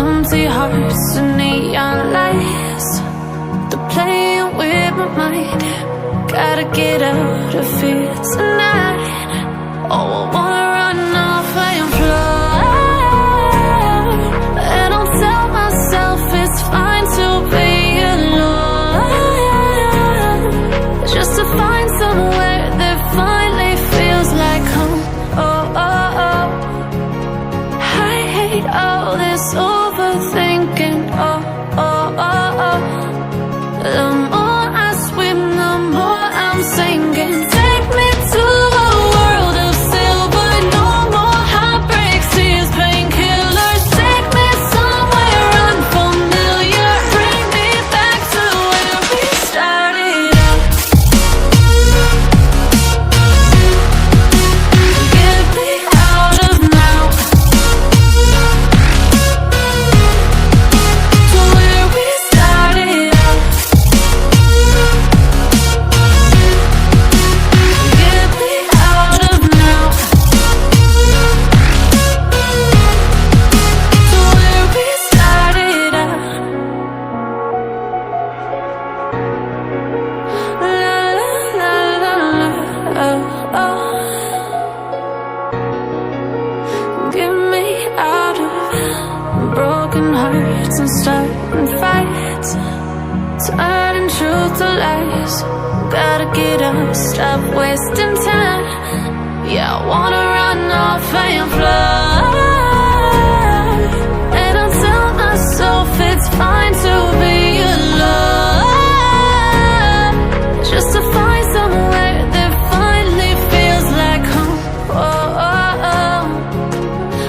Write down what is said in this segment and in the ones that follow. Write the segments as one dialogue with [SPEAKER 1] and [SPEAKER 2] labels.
[SPEAKER 1] Empty hearts and neon lights, they're playing with my mind. Gotta get out of here tonight. Oh, I wanna run off and fly, and I'll tell myself it's fine to be alone, just to find somewhere that finally feels like home. Oh, oh, oh. I hate all this overthinking. Oh, oh, oh, oh. The more I swim, the more I'm sinking. Take me to a world of silver. No more heartbreaks, tears, painkillers. Take me somewhere unfamiliar. Bring me back to where we started out. Get me out of now, to where we started out. Get me out of now, to where we started out. La la la la la, oh, oh. Get me out of broken hearts and starting fights, turning truth to lies. Gotta get up, stop wasting time. Yeah, I wanna run off and fly, and I'll tell myself it's fine to be alone, just to find somewhere that finally feels like home. Oh, oh, oh.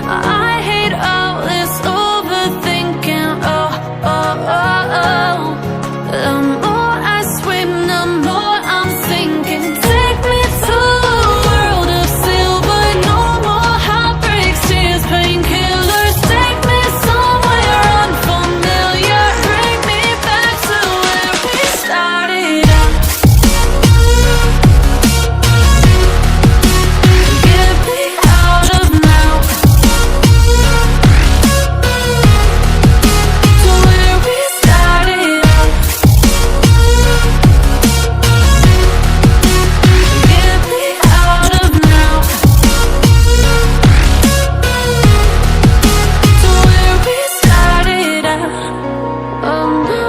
[SPEAKER 1] I hate all this overthinking. Oh, oh, oh, oh. The more I swim, the more I'm sinking. Take me to a world of silver. No more heartbreaks, tears, painkillers. Take me somewhere unfamiliar. Bring me back to where we started out. Get me out of now, to where we started out. Get me out of now, to where we started out. Oh, no.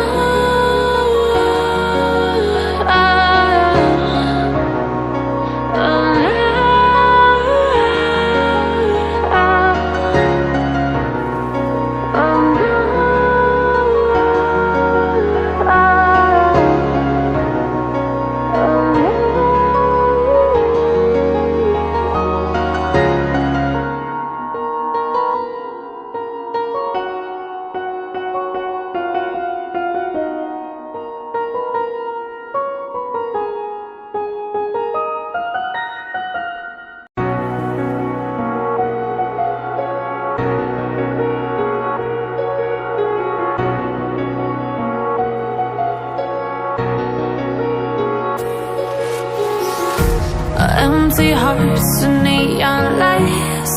[SPEAKER 1] Empty hearts and neon lights,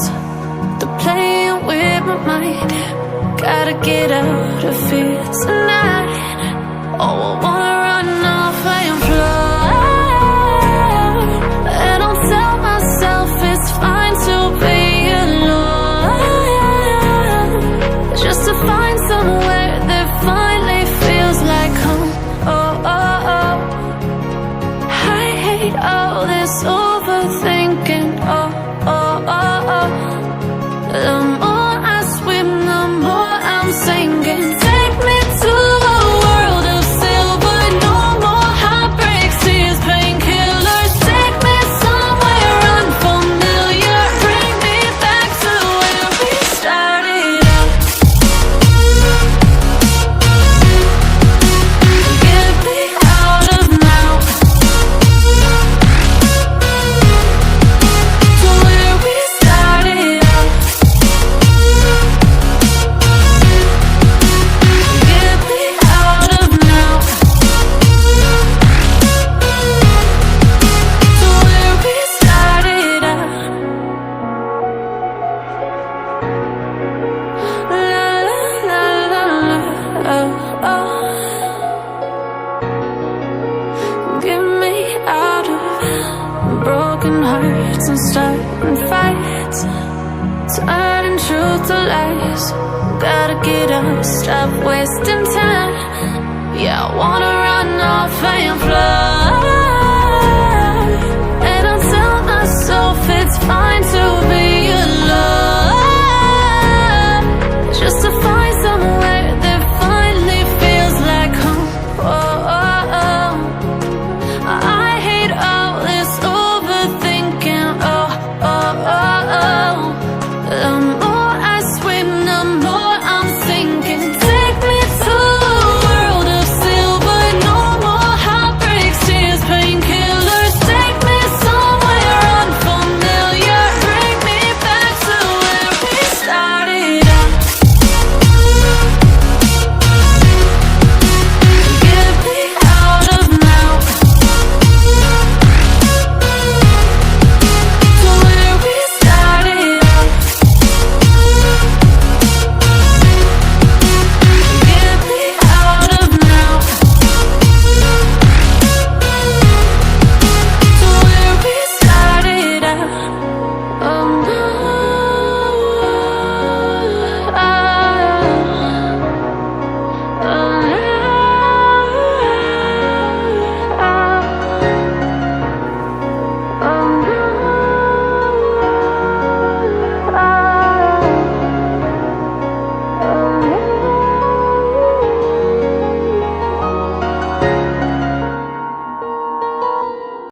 [SPEAKER 1] they're playing with my mind. Gotta get out of here tonight. Oh, I wanna run off and fly, and I'll tell myself it's fine to be alone, just to find somewhere that finally feels like home. Oh, oh, oh. I hate all this overthinking. Oh, oh, oh, oh. The more I swim, the more I'm sinking. Take me Get me out of broken hearts and starting fights, turning truth to lies. Gotta get up, stop wasting time. Yeah, I wanna run off and fly.